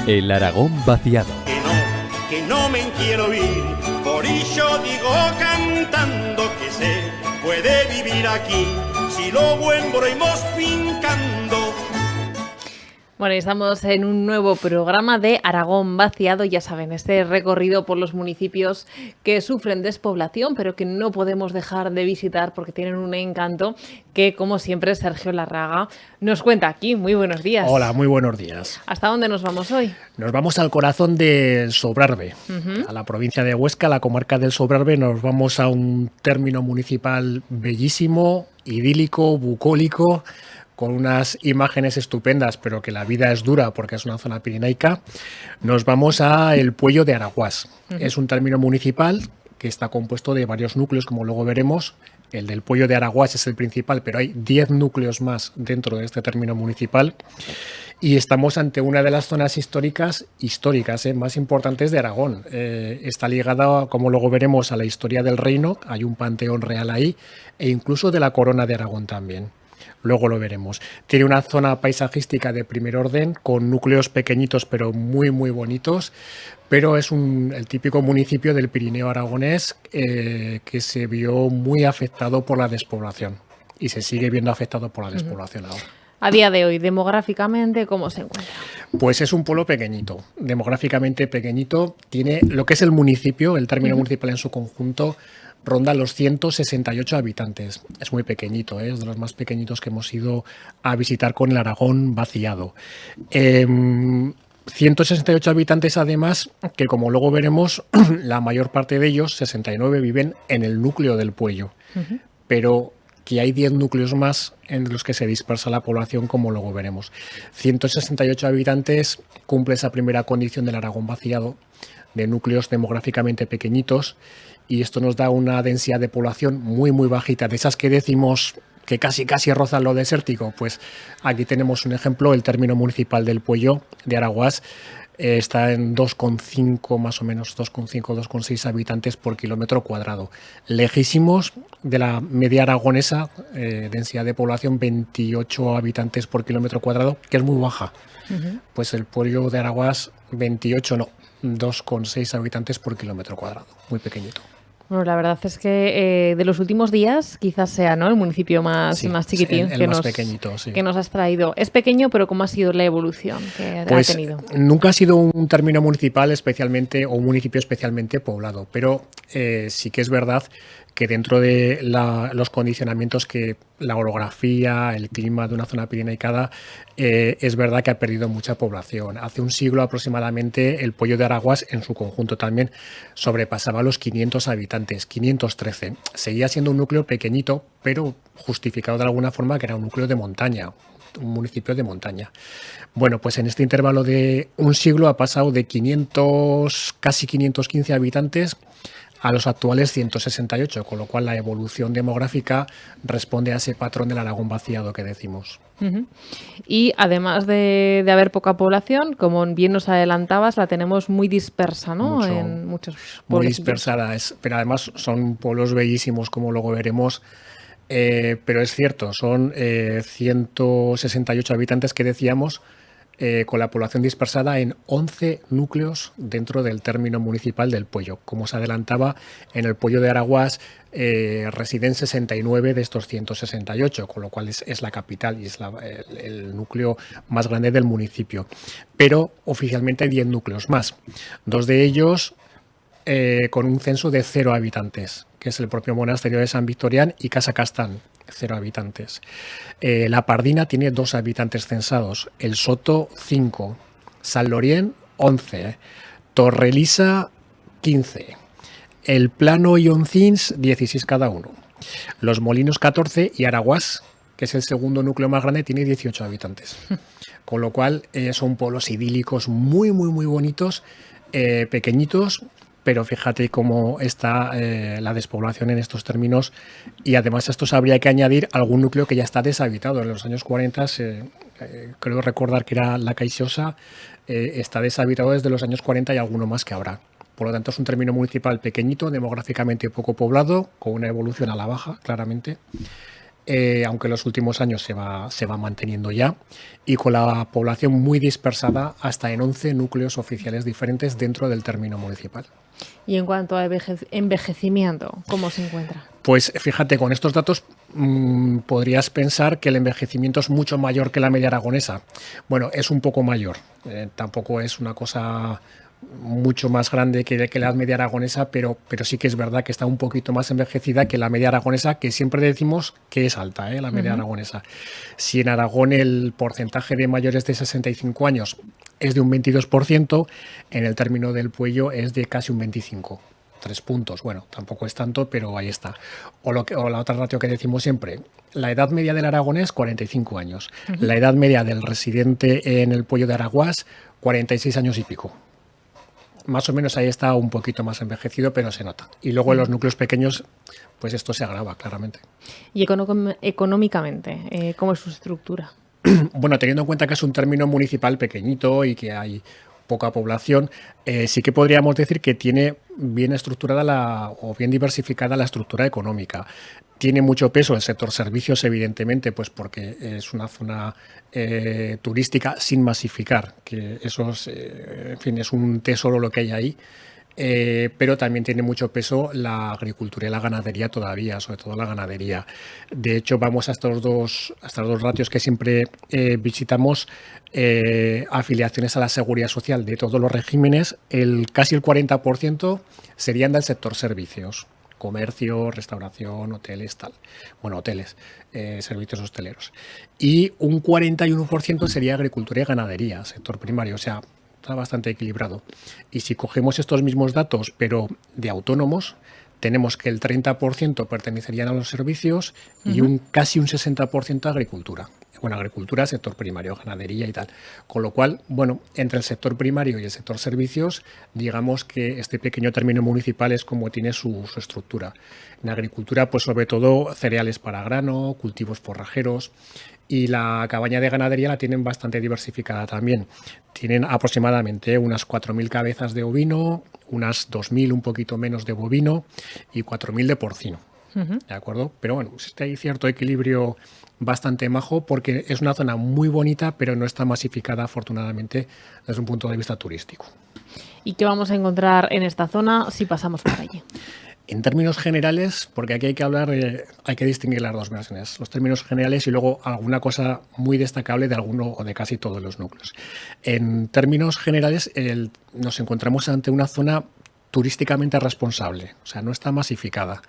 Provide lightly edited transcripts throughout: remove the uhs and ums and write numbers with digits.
El Aragón vaciado. Que no me quiero ir, por ello digo cantando que se puede vivir aquí, si lo buen broimos fincando. Bueno, estamos en un nuevo programa de Aragón vaciado, ya saben, este recorrido por los municipios que sufren despoblación, pero que no podemos dejar de visitar porque tienen un encanto que, como siempre, Sergio Larraga nos cuenta aquí. Muy buenos días. Hola, muy buenos días. ¿Hasta dónde nos vamos hoy? Nos vamos al corazón de Sobrarbe, a la provincia de Huesca, la comarca del Sobrarbe. Nos vamos a un término municipal bellísimo, idílico, bucólico, con unas imágenes estupendas, pero que la vida es dura porque es una zona pirenaica. Nos vamos a el Puello de Araguás. Es un término municipal que está compuesto de varios núcleos, como luego veremos. El del Puello de Araguás es el principal, pero hay 10 núcleos más dentro de este término municipal. Y estamos ante una de las zonas históricas más importantes de Aragón. Está ligada, como luego veremos, a la historia del reino. Hay un panteón real ahí, e incluso de la corona de Aragón también. Luego lo veremos. Tiene una zona paisajística de primer orden, con núcleos pequeñitos pero muy muy bonitos, pero es el típico municipio del Pirineo aragonés que se vio muy afectado por la despoblación y se sigue viendo afectado por la despoblación ahora. A día de hoy, demográficamente, ¿cómo se encuentra? Pues es un pueblo pequeñito, demográficamente pequeñito. Tiene lo que es el municipio, el término municipal en su conjunto, ronda los 168 habitantes. Es muy pequeñito, es de los más pequeñitos que hemos ido a visitar con el Aragón vaciado. 168 habitantes, además, que como luego veremos, la mayor parte de ellos, 69, viven en el núcleo del Puello. Pero que hay 10 núcleos más en los que se dispersa la población, como luego veremos. 168 habitantes cumple esa primera condición del Aragón vaciado, de núcleos demográficamente pequeñitos, y esto nos da una densidad de población muy muy bajita, de esas que decimos que casi rozan lo desértico. Pues aquí tenemos un ejemplo. El término municipal del Puello de Araguás está en 2,5 más o menos, 2,5, 2,6 habitantes por kilómetro cuadrado. Lejísimos de la media aragonesa, densidad de población 28 habitantes por kilómetro cuadrado, que es muy baja. Pues el Puello de Araguás 28 no, 2,6 habitantes por kilómetro cuadrado, muy pequeñito. Bueno, la verdad es que de los últimos días quizás sea, ¿no?, el municipio más chiquitín el más pequeñito, sí, que nos has traído. Es pequeño, pero ¿cómo ha sido la evolución que ha tenido? Nunca ha sido un término municipal especialmente, o un municipio especialmente poblado, pero sí que es verdad que dentro de los condicionamientos que la orografía, el clima de una zona pirenaicada, es verdad que ha perdido mucha población. Hace un siglo aproximadamente el Puello de Araguás en su conjunto también sobrepasaba los 500 habitantes, 513. Seguía siendo un núcleo pequeñito, pero justificado de alguna forma que era un núcleo de montaña, un municipio de montaña. Bueno, pues en este intervalo de un siglo ha pasado de 500, casi 515 habitantes a los actuales 168, con lo cual la evolución demográfica responde a ese patrón del Aragón vaciado que decimos. Y además de haber poca población, como bien nos adelantabas, la tenemos muy dispersa, ¿no? En muchos pueblos. Muy dispersada, pero además son pueblos bellísimos, como luego veremos. Pero es cierto, son 168 habitantes que decíamos, con la población dispersada en 11 núcleos dentro del término municipal del Puello. Como se adelantaba, en el Puello de Araguás residen 69 de estos 168, con lo cual es la capital y es el núcleo más grande del municipio. Pero oficialmente hay 10 núcleos más, 2 de ellos con un censo de 0 habitantes, que es el propio monasterio de San Victorián y Casa Castán, 0 habitantes. La Pardina tiene 2 habitantes censados, el Soto 5, San Lorien 11, Torrelisa 15, el Plano y Oncins 16 cada uno, Los Molinos 14 y Araguás, que es el segundo núcleo más grande, tiene 18 habitantes. Con lo cual son pueblos idílicos muy muy muy bonitos, pequeñitos, pero fíjate cómo está la despoblación en estos términos, y además a estos habría que añadir algún núcleo que ya está deshabitado. En los años 40, creo recordar que era La Caixosa, está deshabitado desde los años 40 y alguno más que habrá. Por lo tanto, es un término municipal pequeñito, demográficamente poco poblado, con una evolución a la baja, claramente, aunque en los últimos años se va manteniendo ya, y con la población muy dispersada hasta en 11 núcleos oficiales diferentes dentro del término municipal. Y en cuanto a envejecimiento, ¿cómo se encuentra? Pues fíjate, con estos datos podrías pensar que el envejecimiento es mucho mayor que la media aragonesa. Bueno, es un poco mayor, tampoco es una cosa mucho más grande que la media aragonesa, pero sí que es verdad que está un poquito más envejecida que la media aragonesa, que siempre decimos que es alta, la media aragonesa. Si en Aragón el porcentaje de mayores de 65 años es de un 22%, en el término del Puello es de casi un 25%. 3 puntos, bueno, tampoco es tanto, pero ahí está. O la otra ratio que decimos siempre, la edad media del aragonés, 45 años. La edad media del residente en el Puello de Araguás, 46 años y pico. Más o menos ahí está un poquito más envejecido, pero se nota. Y luego en los núcleos pequeños, pues esto se agrava, claramente. Y económicamente, ¿cómo es su estructura? Bueno, teniendo en cuenta que es un término municipal pequeñito y que hay poca población, sí que podríamos decir que tiene bien estructurada o bien diversificada la estructura económica. Tiene mucho peso el sector servicios, evidentemente, pues porque es una zona turística sin masificar, que eso es, en fin, es un tesoro lo que hay ahí. Pero también tiene mucho peso la agricultura y la ganadería todavía, sobre todo la ganadería. De hecho, vamos a estos dos ratios que siempre visitamos, afiliaciones a la seguridad social de todos los regímenes, casi el 40% serían del sector servicios, comercio, restauración, hoteles, tal. Bueno, hoteles, servicios hosteleros. Y un 41% sería agricultura y ganadería, sector primario, o sea, está bastante equilibrado. Y si cogemos estos mismos datos, pero de autónomos, tenemos que el 30% pertenecerían a los servicios y casi un 60% a agricultura. Bueno, agricultura, sector primario, ganadería y tal. Con lo cual, bueno, entre el sector primario y el sector servicios, digamos que este pequeño término municipal es como tiene su estructura. En agricultura, pues sobre todo cereales para grano, cultivos forrajeros. Y la cabaña de ganadería la tienen bastante diversificada también. Tienen aproximadamente unas 4.000 cabezas de ovino, unas 2.000 un poquito menos de bovino y 4.000 de porcino. ¿De acuerdo? Pero bueno, hay cierto equilibrio bastante majo porque es una zona muy bonita, pero no está masificada, afortunadamente, desde un punto de vista turístico. ¿Y qué vamos a encontrar en esta zona si pasamos por allí? En términos generales, porque aquí hay que hablar, hay que distinguir las dos versiones, los términos generales y luego alguna cosa muy destacable de alguno o de casi todos los núcleos. En términos generales, nos encontramos ante una zona turísticamente responsable, o sea, no está masificada.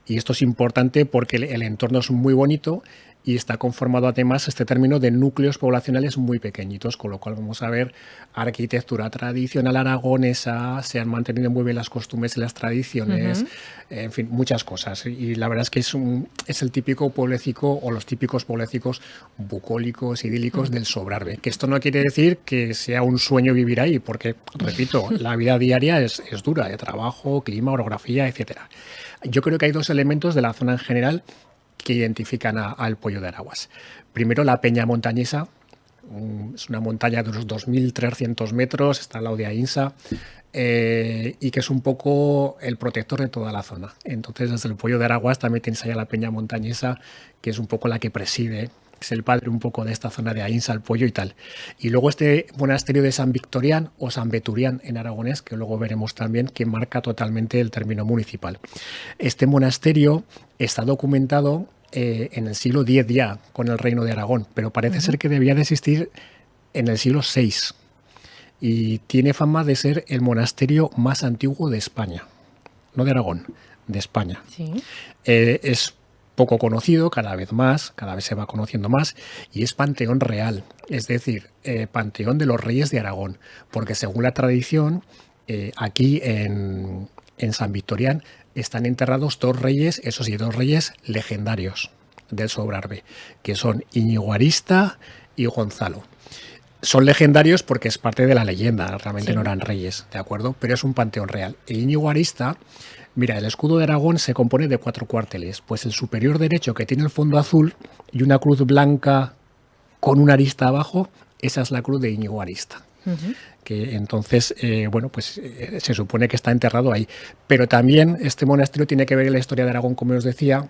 Y esto es importante porque el entorno es muy bonito y está conformado además este término de núcleos poblacionales muy pequeñitos, con lo cual vamos a ver arquitectura tradicional aragonesa, se han mantenido muy bien las costumbres y las tradiciones, en fin, muchas cosas. Y la verdad es que es el típico pueblecico o los típicos pueblecicos bucólicos, idílicos del Sobrarbe. Que esto no quiere decir que sea un sueño vivir ahí, porque, repito, la vida diaria es dura, de trabajo, clima, orografía, etcétera. Yo creo que hay dos elementos de la zona en general que identifican al Puello de Araguás. Primero, la Peña Montañesa, es una montaña de unos 2.300 metros, está al lado de Aínsa, y que es un poco el protector de toda la zona. Entonces, desde el Puello de Araguás también tienes allá la Peña Montañesa, que es un poco la que preside, es el padre un poco de esta zona de Aínsa, el Puello y tal. Y luego este monasterio de San Victorián o San Beturián en aragonés, que luego veremos también, que marca totalmente el término municipal. Este monasterio está documentado en el siglo X ya con el Reino de Aragón, pero parece ser que debía de existir en el siglo VI y tiene fama de ser el monasterio más antiguo de España, no de Aragón, de España. Sí. Es poco conocido, cada vez se va conociendo más, y es panteón real, es decir, panteón de los reyes de Aragón, porque según la tradición, aquí en San Victorián están enterrados dos reyes, esos sí, dos reyes legendarios del Sobrarbe, que son Íñigo Arista y Gonzalo. Son legendarios porque es parte de la leyenda, realmente no eran reyes, ¿de acuerdo? Pero es un panteón real. El Íñigo Arista, mira, el escudo de Aragón se compone de 4 cuarteles, pues el superior derecho, que tiene el fondo azul y una cruz blanca con una arista abajo, esa es la cruz de Íñigo Arista. Que entonces, bueno, pues se supone que está enterrado ahí. Pero también este monasterio tiene que ver en la historia de Aragón, como os decía,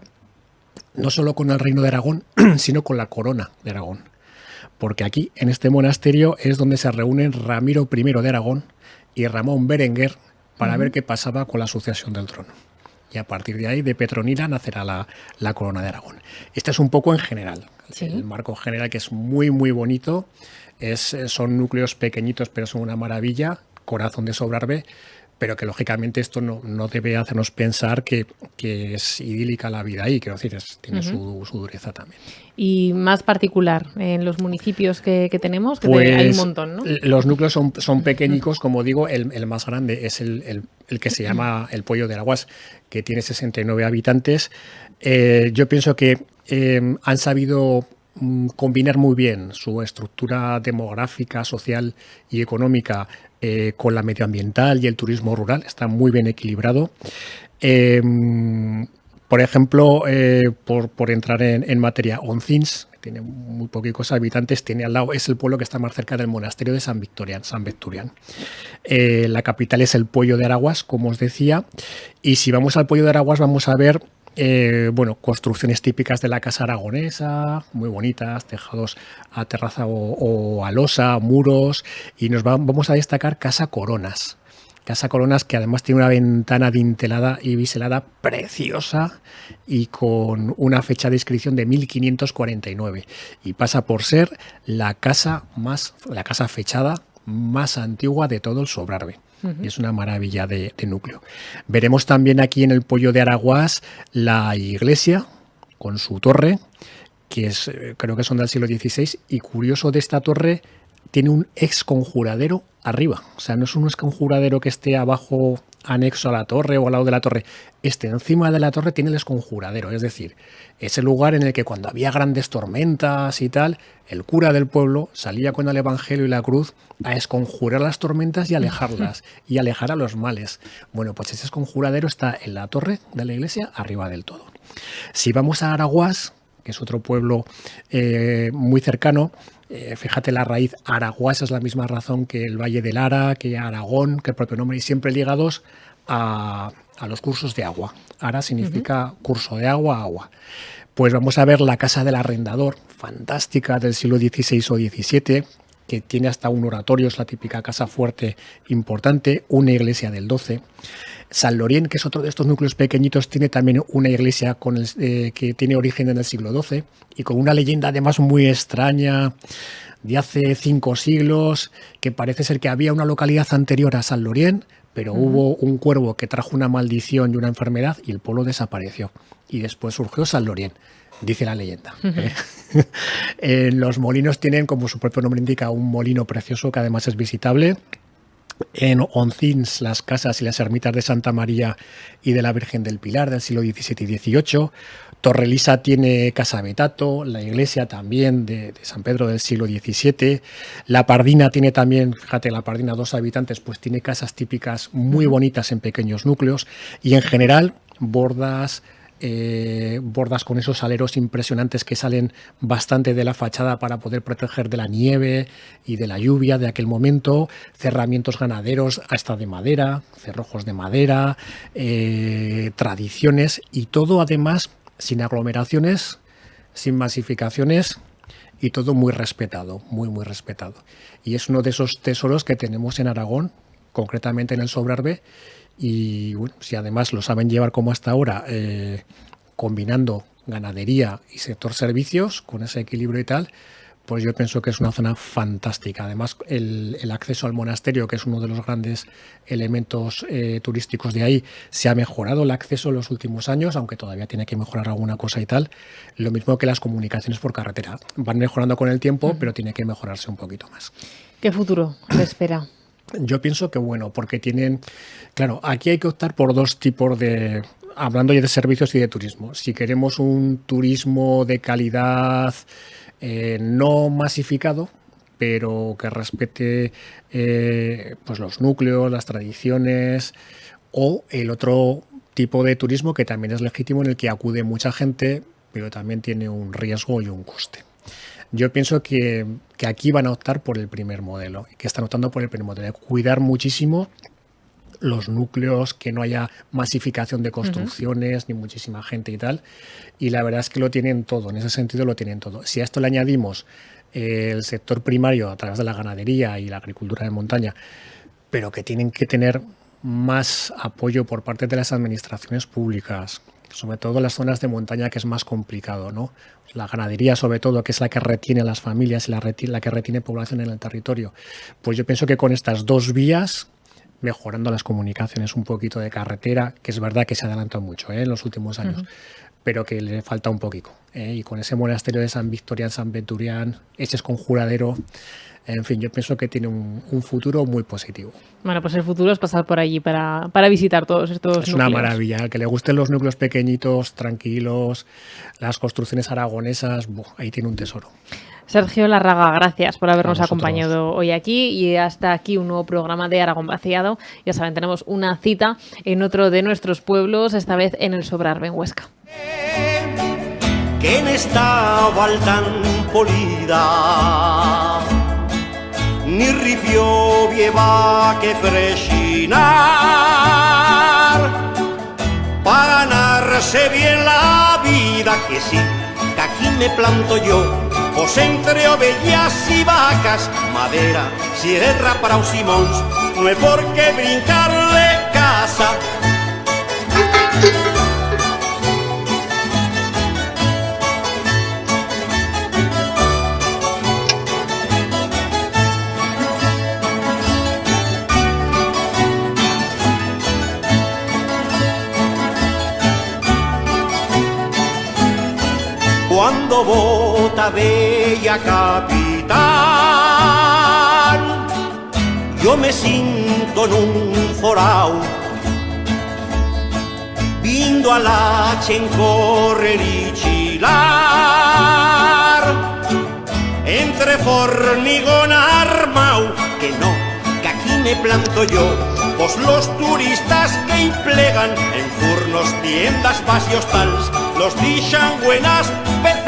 no solo con el Reino de Aragón, sino con la Corona de Aragón. Porque aquí, en este monasterio, es donde se reúnen Ramiro I de Aragón y Ramón Berenguer para ver qué pasaba con la sucesión del trono. Y a partir de ahí, de Petronila, nacerá la Corona de Aragón. Este es un poco en general, Sí. el marco general, que es muy, muy bonito. Son núcleos pequeñitos, pero son una maravilla, corazón de Sobrarbe, pero que lógicamente esto no debe hacernos pensar que es idílica la vida ahí, quiero decir, tiene su dureza también. Y más particular, en los municipios que tenemos, que Pues hay un montón, ¿no? los núcleos son pequeñicos, como digo, el más grande es el que se llama el Poyo de Araguás, que tiene 69 habitantes. Yo pienso que han sabido combinar muy bien su estructura demográfica, social y económica con la medioambiental y el turismo rural. Está muy bien equilibrado. Por ejemplo, por entrar en materia, Oncins, que tiene muy poquitos habitantes, tiene al lado, es el pueblo que está más cerca del monasterio de San Victorian. La capital es el Poyo de Araguás, como os decía, y si vamos al Poyo de Araguás vamos a ver construcciones típicas de la casa aragonesa, muy bonitas, tejados a terraza o a losa, muros, y vamos a destacar Casa Coronas. Casa Coronas, que además tiene una ventana dintelada y biselada preciosa y con una fecha de inscripción de 1549, y pasa por ser la casa fechada más antigua de todo el Sobrarbe. Y es una maravilla de núcleo. Veremos también aquí en el Poyo de Araguás la iglesia con su torre, que creo que son del siglo XVI, y curioso de esta torre, tiene un exconjuradero arriba. O sea, no es un exconjuradero que esté abajo anexo a la torre o al lado de la torre. Encima de la torre tiene el exconjuradero, es decir, es el lugar en el que cuando había grandes tormentas y tal, el cura del pueblo salía con el evangelio y la cruz a exconjurar las tormentas y alejarlas, y alejar a los males. Bueno, pues ese exconjuradero está en la torre de la iglesia, arriba del todo. Si vamos a Araguás, que es otro pueblo muy cercano, fíjate, la raíz Araguás es la misma razón que el Valle del Ara, que Aragón, que el propio nombre, y siempre ligados a los cursos de agua. Ara significa curso de agua, agua. Pues vamos a ver la casa del arrendador, fantástica, del siglo XVI o XVII, que tiene hasta un oratorio, es la típica casa fuerte importante, una iglesia del XII. San Lorien, que es otro de estos núcleos pequeñitos, tiene también una iglesia que tiene origen en el siglo XII y con una leyenda además muy extraña de hace 5 siglos, que parece ser que había una localidad anterior a San Lorien, pero hubo un cuervo que trajo una maldición y una enfermedad y el pueblo desapareció. Y después surgió San Lorien, dice la leyenda. Los molinos tienen, como su propio nombre indica, un molino precioso que además es visitable. En Oncins, las casas y las ermitas de Santa María y de la Virgen del Pilar del siglo XVII y XVIII. Torrelisa tiene Casa Betato, la iglesia también de San Pedro del siglo XVII. La Pardina tiene también, fíjate, la Pardina, 2 habitantes, pues tiene casas típicas muy bonitas en pequeños núcleos, y en general bordas con esos aleros impresionantes que salen bastante de la fachada para poder proteger de la nieve y de la lluvia de aquel momento, cerramientos ganaderos hasta de madera, cerrojos de madera, tradiciones, y todo además sin aglomeraciones, sin masificaciones, y todo muy respetado, muy, muy respetado. Y es uno de esos tesoros que tenemos en Aragón, concretamente en el Sobrarbe. Y bueno, si además lo saben llevar como hasta ahora, combinando ganadería y sector servicios con ese equilibrio y tal, pues yo pienso que es una zona fantástica. Además, el acceso al monasterio, que es uno de los grandes elementos turísticos de ahí, se ha mejorado el acceso en los últimos años, aunque todavía tiene que mejorar alguna cosa y tal. Lo mismo que las comunicaciones por carretera. Van mejorando con el tiempo, pero tiene que mejorarse un poquito más. ¿Qué futuro te espera? Yo pienso que bueno, porque tienen... Claro, aquí hay que optar por 2 tipos de... Hablando ya de servicios y de turismo. Si queremos un turismo de calidad no masificado, pero que respete pues los núcleos, las tradiciones, o el otro tipo de turismo que también es legítimo, en el que acude mucha gente, pero también tiene un riesgo y un coste. Yo pienso que aquí van a optar por el primer modelo, que están optando por el primer modelo, de cuidar muchísimo los núcleos, que no haya masificación de construcciones, ni muchísima gente y tal. Y la verdad es que lo tienen todo, en ese sentido lo tienen todo. Si a esto le añadimos el sector primario a través de la ganadería y la agricultura de montaña, pero que tienen que tener más apoyo por parte de las administraciones públicas, sobre todo en las zonas de montaña, que es más complicado, ¿no? La ganadería, sobre todo, que es la que retiene las familias y la que retiene población en el territorio. Pues yo pienso que con estas dos vías, mejorando las comunicaciones, un poquito de carretera, que es verdad que se adelantó mucho en los últimos años, pero que le falta un poquito. Y con ese monasterio de San Victorián, San Venturián, ese es conjuradero. En fin, yo pienso que tiene un futuro muy positivo. Bueno, pues el futuro es pasar por allí para visitar todos estos núcleos. Es una maravilla. Al que le gusten los núcleos pequeñitos, tranquilos, las construcciones aragonesas, ahí tiene un tesoro. Sergio Larraga, gracias por habernos acompañado hoy aquí, y hasta aquí un nuevo programa de Aragón Vaciado. Ya saben, tenemos una cita en otro de nuestros pueblos, esta vez en el Sobrarbe, en Huesca. Que en esta val tan polida ni ripio lleva que prechinar para ganarse bien la vida, que sí, que aquí me planto yo, pues entre ovejas y vacas, madera, sierra, praus y mons, no hay por qué brincarle casa. Cuando vota bella capital, yo me siento en un forao, vindo a la chen correr y chilar, entre formigón armao, que no, que aquí me planto yo, pues los turistas que implegan en furnos, tiendas, pasios tals, los dixan buenas veces